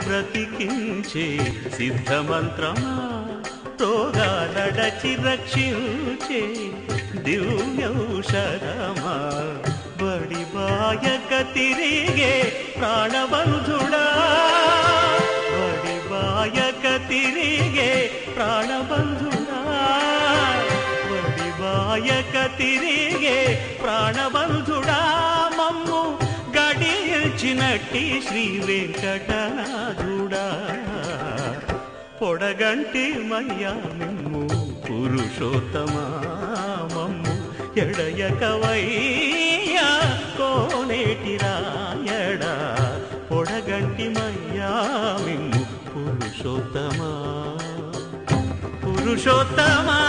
బ్రతికించే సిద్ధమంత్రమా, రోగాలడచి రక్షించే దివ్యౌషధమా, బడిబాయక తిరిగే ప్రాణబంధుడా, బడిబాయక తిరిగే ప్రాణబంధుడా, బడిబాయక తిరిగే ప్రాణబంధుడా, మమ్ము గడిచినట్టి శ్రీ వెంకటనాథుడా, పొడగంటి మయ్యా మిమ్ము పురుషోత్తమా, మమ్ము ఎడయకవయ్యా కోనేటి రాయడా, పొడగంటి మయ్యా మిమ్ము పురుషోత్తమా, పురుషోత్తమా.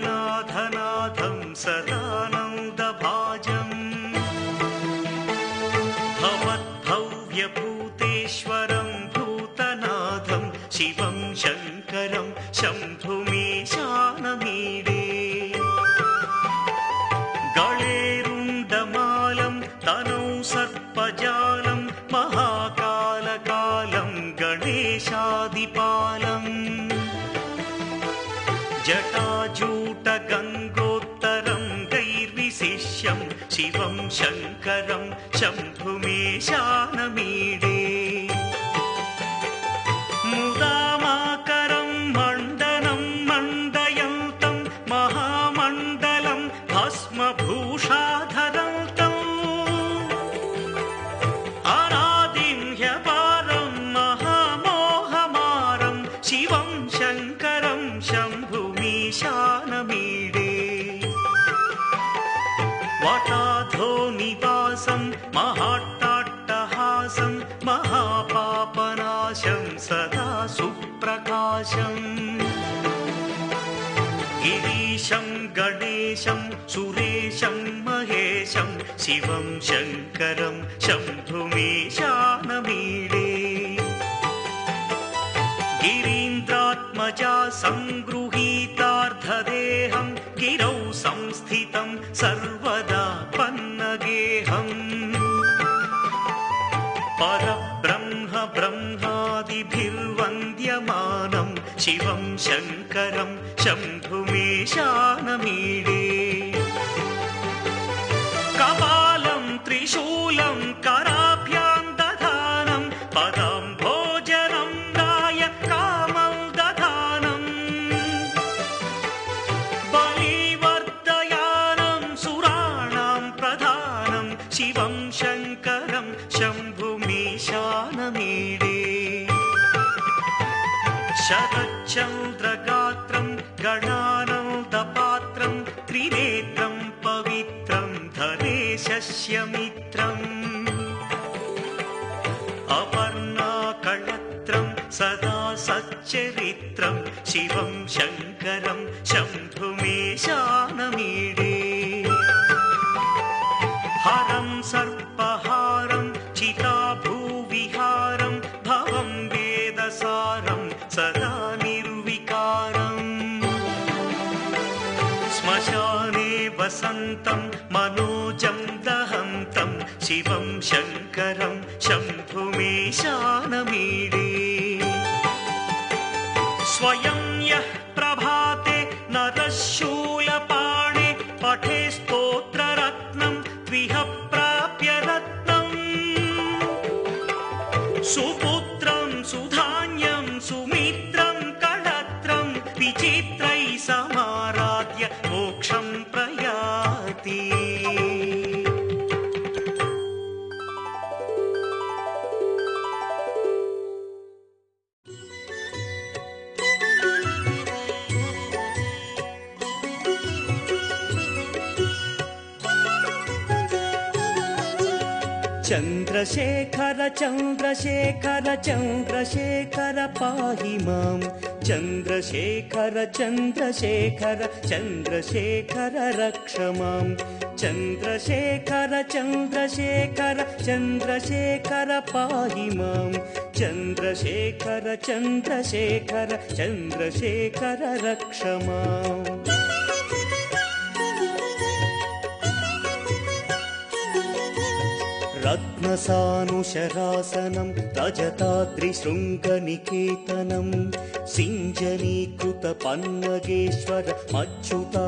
జగన్నాథనాథం సదానందభాజం భవద్భవ్యభూతేశ్వరం భూతనాథం శివం శంకరం శంభుమీశానమీడే గళేరుండమాలం తనౌ సర్పజాలం మహాకాలకాలం గణేశాదిపాలం జటాజూటగంగోత్తరం గైర్విశిష్యం శివం శంకరం శంభుమీశానమీడే ముదామాకరం మండనం మండయంతం మహామండలం భస్మభూషాధరంతం అనాదిం హ్యపారం మహామోహమారం శివం శంకరం శంభుమీశానమీడే వటాధో నివాసం మహాట్టాట్టహాసం మహాపాపనాశం సదా సుప్రకాశం గిరీశం గణేశం సురేశం మహేశం శివం శంకరం శంభుమీశానమీడే గిరీంద్రాత్మజా సంగృహీతార్థదేహం గిరౌ సంస్థితం సర్వదా పన్నగేహం పరబ్రహ్మ బ్రహ్మాదిభిర్వంద్యమానం శివం శంకరం శంభుమీశానమీడే కపాలం త్రిశూలం కరాభ్యాం దధానం పదాంభోజనం రాయ కామం దధానం బలివర్ధయానం సురాణాం ప్రధానం శివం శంకరం శంభుమీశానమీడే శరచంద్రగాత్రం గణానందపాత్రం త్రినేత్రం పవిత్రం ధనేశస్యమిత్రం అపర్ణాకళత్రం సదా సచ్చరిత్రం శివం శంకరం శంభుమీశానమీడే హరం సర్పహారం చితాభూవిహారం భవం వేదసారం సదా నిర్వికారం శ్మశానే వసంతం మనోజం దహంతం శివం శంకరం శంభుమీశానమీడే స్వయం యః ప్రభాతే నరశూలపాణే పఠే స్తోత్రరత్నం త్విహ ప్రాప్య రత్నం సుపుత్రం సుధాన్యం సుమిత్రం కళత్రం విచిత్రై సమారాధ్య మోక్షం ప్రయాతి चन्द्रशेखर चन्द्रशेखर चन्द्रशेखर पाहि मां चन्द्रशेखर चन्द्रशेखर चन्द्रशेखर रक्ष मां चन्द्रशेखर चन्द्रशेखर चन्द्रशेखर पाहि मां चन्द्रशेखर चन्द्रशेखर चन्द्रशेखर रक्ष माम् रत्नसानुशरासनं रजताद्रिशृङ्गनिकेतनं सिञ्जनीकृतपन्नगेश्वर मच्युतानलसायकं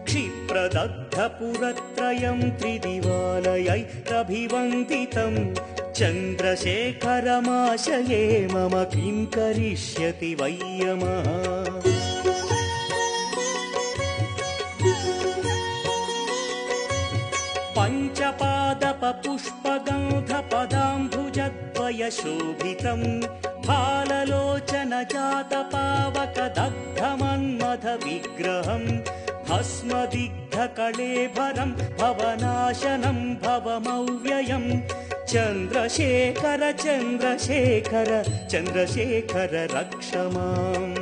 क्षिप्रदग्धपुरत्रयं त्रिदिवालयैरभिवन्दितं चन्द्रशेखरमाशये मम किं करिष्यति वै यमः पञ्चपादपपुष्पगन्धपदाम्बुजद्वयशोभितं फाललोचनजातपावकदग्धमन्मथविग्रहं भस्मदिग्धकळेभरं भवनाशनं भवमव्ययं चन्द्रशेखर चन्द्रशेखर चन्द्रशेखर रक्ष माम्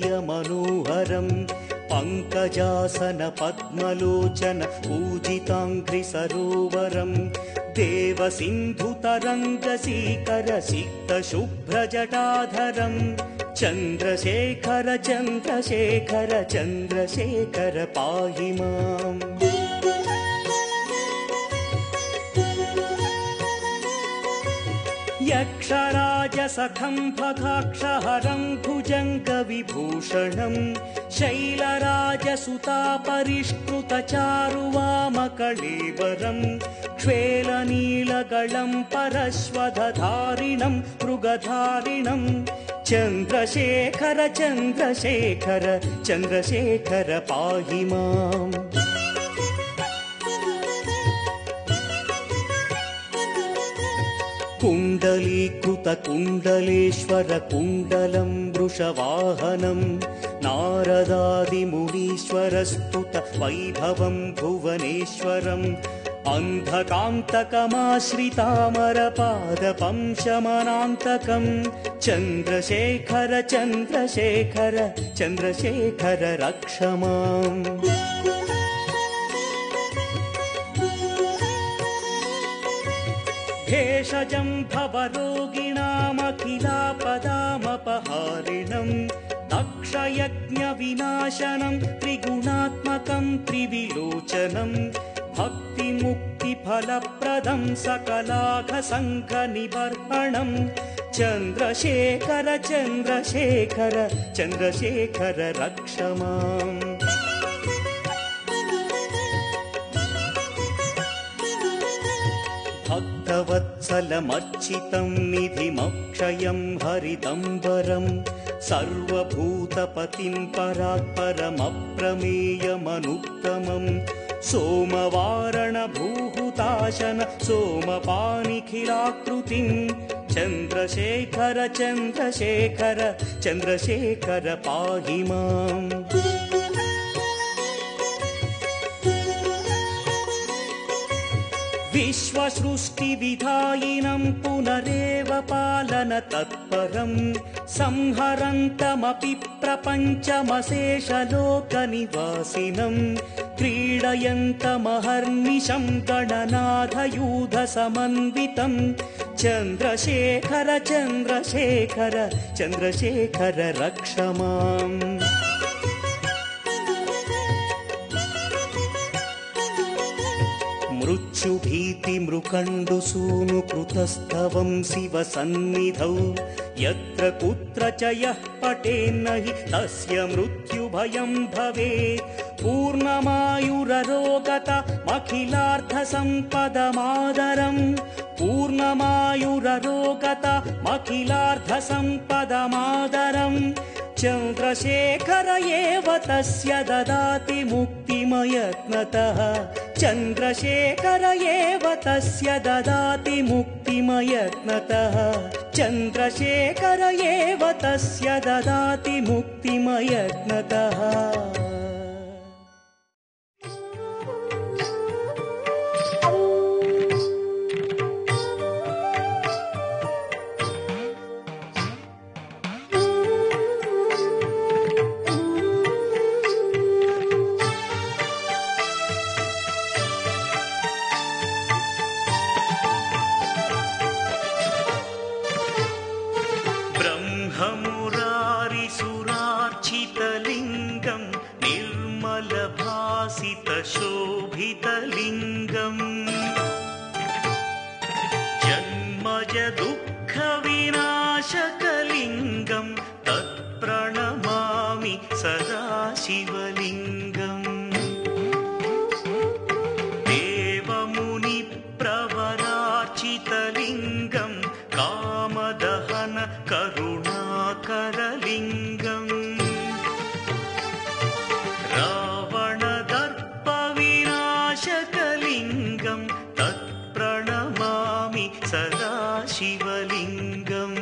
मत्तवारणमुख्यचर्मकृतोत्तरीयमनोहरं पङ्कजासन पद्मलोचन पूजिताङ्घ्रिसरोवरं देवसिन्धुतरङ्गसीकरसिक्तशुभ्रजटाधरं चन्द्रशेखर चन्द्रशेखर चन्द्रशेखर पाहि माम् यक्षराजसखं भगाक्षहरं भुजङ्गविभूषणं शैलराजसुतापरिष्कृतचारुवामकळेबरं क्ष्वेलनीलगलं परश्वधधारिणं मृगधारिणं चन्द्रशेखर चन्द्रशेखर चन्द्रशेखर पाहि माम् कुण्डलीकृतकुण्डलेश्वर कुण्डलं वृषवाहनं नारदादिमुनीश्वरस्तुत वैभवं भुवनेश्वरम् अन्धकान्तकमाश्रितामरपादपं शमनान्तकं चन्द्रशेखर चन्द्रशेखर चन्द्रशेखर रक्ष माम् भेषजं भवरोगिणामखिलापदामपहारिणं दक्षयज्ञविनाशनं त्रिगुणात्मकं त्रिविलोचनं भक्तिमुक्तिफलप्रदं सकलाघसङ्घनिबर्हणं चन्द्रशेखर चन्द्रशेखर चन्द्रशेखर रक्ष माम् भक्तवत्सलमर्चितं निधिमक्षयं हरिदम्बरं सर्वभूतपतिं परात्परमप्रमेयमनुत्तमं सोमवारणभूहुताशन सोमपानिखिलाकृतिं चन्द्रशेखर चन्द्रशेखर चन्द्रशेखर पाहि माम् विश्वसृष्टिविधायिनं पुनरेव पालन तत्परं संहरन्तमपि प्रपञ्चमशेषलोकनिवासिनं क्रीडयन्तमहर्निशं गणनाथयूधसमन्वितं चन्द्रशेखर चन्द्रशेखर चन्द्रशेखर रक्ष माम् मृत्युभीतिमृकण्डुसूनुकृतस्तवं शिवसन्निधौ यत्र कुत्र च यः पठेन्न हि तस्य मृत्युभयं भवेत् पूर्णमायुररोगतमखिलार्थसम्पदमादरम् पूर्णमायुररोगतमखिलार्थसम्पदमादरम् चन्द्रशेखर एव तस्य ददाति मुक्तिमयत्नतः चन्द्रशेखर एव तस्य ददाति मुक्तिमयत्नतः चन्द्रशेखर एव तस्य ददाति मुक्तिमयत्नतः ब्रह्ममुरारिसुरार्चितलिङ्गं निर्मलभासितशोभितलिङ्गम् जन्मज दुःखविनाशकलिङ्गं तत्प्रणमामि सदा शिवलिङ्गम् देवमुनिप्रवरार्चितलिङ्गं कामदहन करुणाकरलिङ्गम् रावणदर्पविनाशकलिङ्गं तत्प्रणमामि सदा शिवलिङ्गम्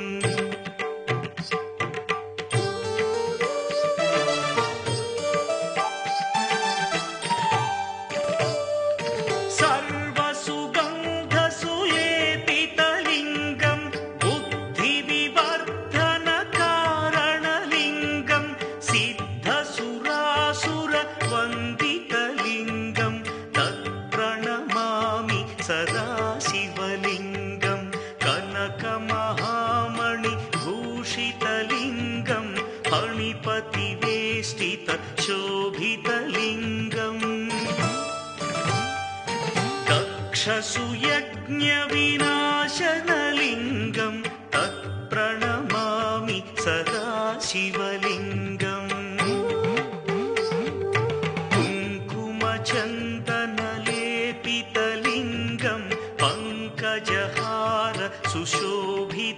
सर्वसुगन्धसुलेपितलिङ्गं बुद्धिविवर्धनकारणलिङ्गं सिद्धसुरासुरवन्दितलिङ्गं तत्प्रणमामि सदा शिवलिङ्गं कनकमहामणिभूषितलिङ्गं फणिपतिवेष्टितशोभितलिङ्गम् दक्षसुयज्ञविनाशनलिङ्गं तत्प्रणमामि सदा शिवलिङ्गम् कुङ्कुमचन्दनलेपितलिङ्गं पङ्कजहार सुशोभितलिङ्गम्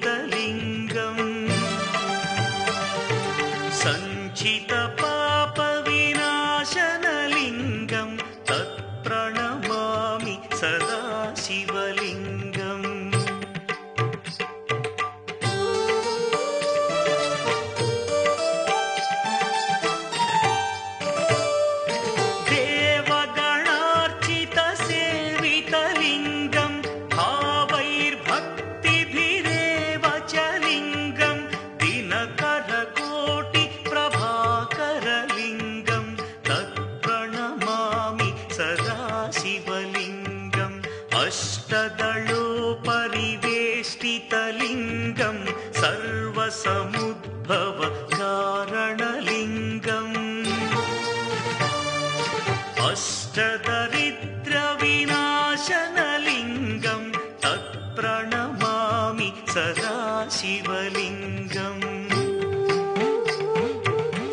सञ्चितपापविनाशनलिङ्गं तत्प्रणमामि सदा शिवलिङ्गम् देवगणार्चितसेवितलिङ्गं भावैर्भक्तिभिरेव च लिङ्गं दिनकरकोटिप्रभाकरलिङ्गं तत्प्रणमामि सदा शिवलिङ्गम् अष्टदलोपरिवेष्टितलिङ्गं सर्वसमुद्भवकारणलिङ्गम् अष्टदरिद्रविनाशनलिङ्गं तत्प्रणमामि सदा शिवलिङ्गम्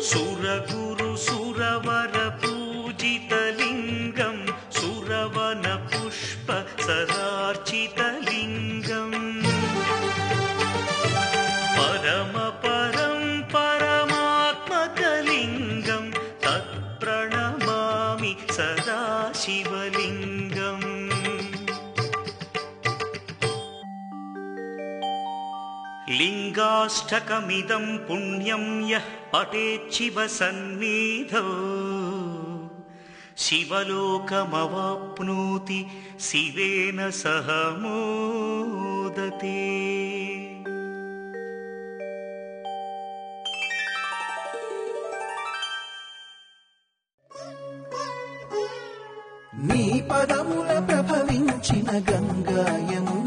सुरगुरुसुरवरपूजितलिङ्गं सुरवनपुष्पसरार्चितलिङ्गम् परमपरं परमात्मकलिङ्गं तत्प्रणमामि सदा शिवलिङ्गम् लिङ्गाष्टकमिदं पुण्यं यः पठेच्छिवसन्निधौ शिवलोकमवाप्नोति शिवेन सह मोदते। నీ పదముల ప్రభవించిన గంగాయము